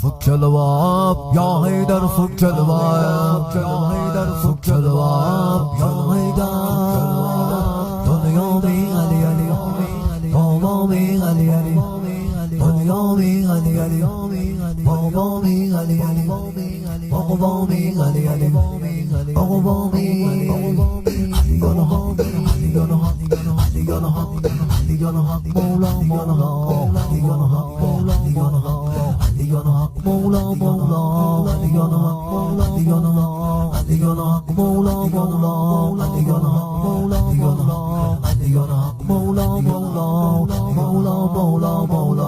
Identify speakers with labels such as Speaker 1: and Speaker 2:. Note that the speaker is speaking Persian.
Speaker 1: فك الباب يا هيدر فك الباب يا هيدر فك الباب يا هيدر دنيا بي علي علي بابا بي علي علي دنيا بي علي علي بابا بي علي علي بابا بي علي علي بابا بي مولا مولا مولا مولا